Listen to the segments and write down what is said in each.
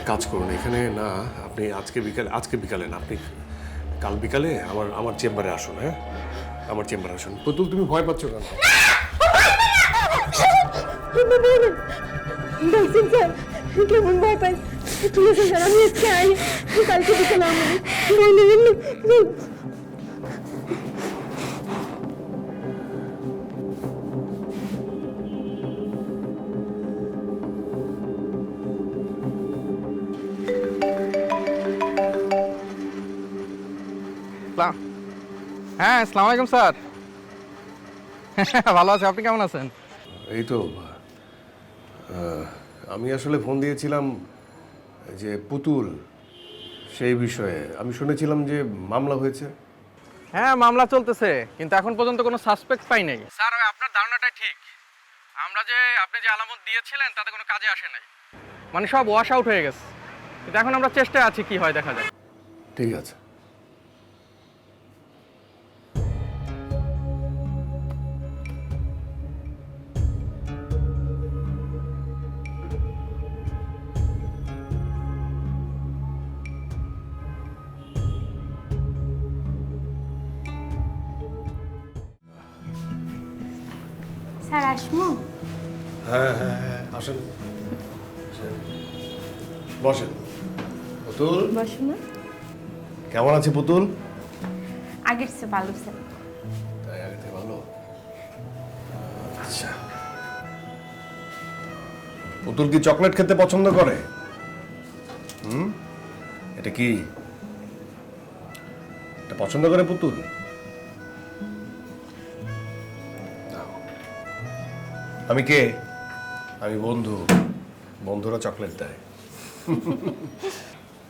কাজ করুন এখানে না, আপনি আজকে বিকালে না, আপনি কাল বিকালে আমার চেম্বারে আসুন। হ্যাঁ, আমার চেম্বারে আসুন। পুতুল, তুমি ভয় পাচ্ছ কেন? দেখছেন স্যার কেমন ভয় পাই। ঠিক আছে স্যার, আমি আজকে আই, কালকে বিকেলে আমি হ্যাঁ, আসসালামু আলাইকুম স্যার। ভালো আছি, আপনি কেমন আছেন? এই তো আমি আসলে ফোন দিয়েছিলাম যে পুতুল, সেই বিষয়ে আমি শুনেছিলাম যে মামলা হয়েছে। হ্যাঁ, মামলা চলতেছে, কিন্তু এখন পর্যন্ত কোনো সাসপেক্ট পাই নাই। স্যার, আপনার ধারণাটাই ঠিক। আপনি যে আলামত দিয়েছিলেন তাতে কোনো কাজে আসে নাই, মানে সব ওয়াশ আউট হয়ে গেছে। কিন্তু এখন আমরা চেষ্টায় আছি, কি হয় দেখা যায়। ঠিক আছে। স্যার আসমু? হ্যাঁ হ্যাঁ হ্যাঁ, আসেন বসেন। পুতুল, বসো না। কেমন আছে পুতুল? আগের চেয়ে ভালো স্যার। তাই, আগে থেকে ভালো। আচ্ছা, পুতুল কি চকলেট খেতে পছন্দ করে? এটা কি এটা পছন্দ করে পুতুল? নাও। আমি কে? আমি বন্ধু। বন্ধুরা চকলেট দেয়।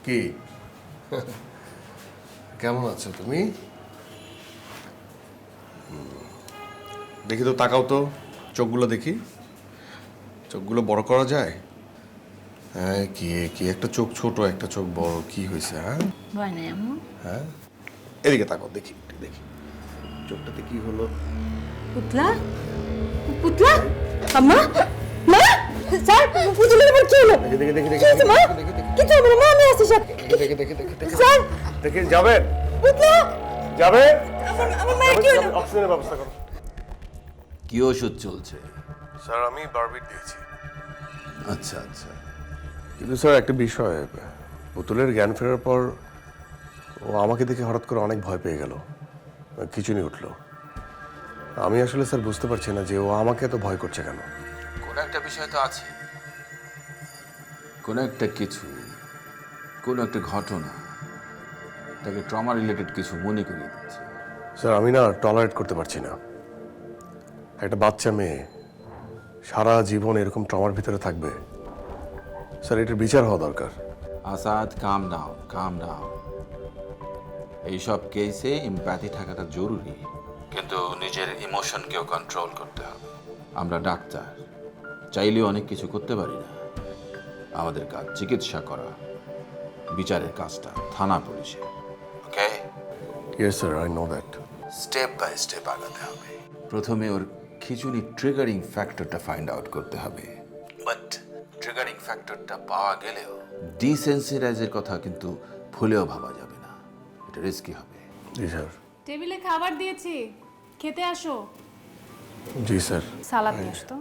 কি কেমন আছো তুমি? দেখি তো, তাকাও তো, চোখগুলো দেখি। চোখগুলো বড় করা যায়? হ্যাঁ, কি কি একটা চোখ ছোট, একটা চোখ বড়, কি হয়েছে? হ্যাঁ ভয় নাই আম্মু। হ্যাঁ, এদিকে তাকাও, দেখি একটু দেখি চোখটাতে কি হলো। পুতলা, পুতলা, আম্মা, মা, স্যার পুতুলের উপর কি হলো? দেখি দেখি দেখি দেখি কি হয়েছে মা? কিছু হবে না মা, আমি আছি স্যার। দেখি দেখি দেখি দেখি স্যার দেখি, যাবেন পুতলা, যাবেন। আমার মায়ের কি হলো? অক্সিজেনের ব্যবস্থা করো। কি ওষুধ চলছে? স্যার, আমি বারবিট দিয়েছি। আচ্ছা আচ্ছা। কিন্তু স্যার, একটা বিষয়, পুতুলের জ্ঞান ফেরার পর ও আমাকে দেখে হঠাৎ করে অনেক ভয় পেয়ে গেল, খিঁচুনি উঠলো। আমি আসলে স্যার বুঝতে পারছি না যে ও আমাকে এত ভয় করছে কেন। কোনো একটা বিষয় তো আছে, কোনো একটা কিছু, কোনো একটা ঘটনা তাকে ট্রমা রিলেটেড কিছু মনে করিয়ে দিচ্ছে। স্যার, আমি না টলারেট করতে পারছি না। একটা বাচ্চা মেয়ে সারা জীবন এরকম ট্রমার ভিতরে থাকবে। স্যার, এটার বিচার হওয়া দরকার। আসাদ, কাম ডাউন, কাম ডাউন। এইসব কেসে এমপ্যাথি থাকাটা জরুরি, কিন্তু নিজের ইমোশনকেও কন্ট্রোল করতে হবে। আমরা ডাক্তার, চাইলেও অনেক কিছু করতে পারি না। আমাদের কাজ চিকিৎসা করা, বিচারের কাজটা থানা পুলিশে। Okay, yes sir, I know that. Step by step আগাতে হবে। প্রথমে ওর খিচুনি ট্রিগারিং ফ্যাক্টরটা ফাইন্ড আউট করতে হবে, বাট ট্রিগারিং ফ্যাক্টরটা পাওয়া গেলেও ডিসেন্সিটাইজের কথা কিন্তু ভুলেও ভাবা যাবে না, এটা রিস্কি হবে। জি স্যার। টেবিলে খাবার দিয়েছি, খেতে আসো। জি স্যার। সালাদ নিয়ে আসতো।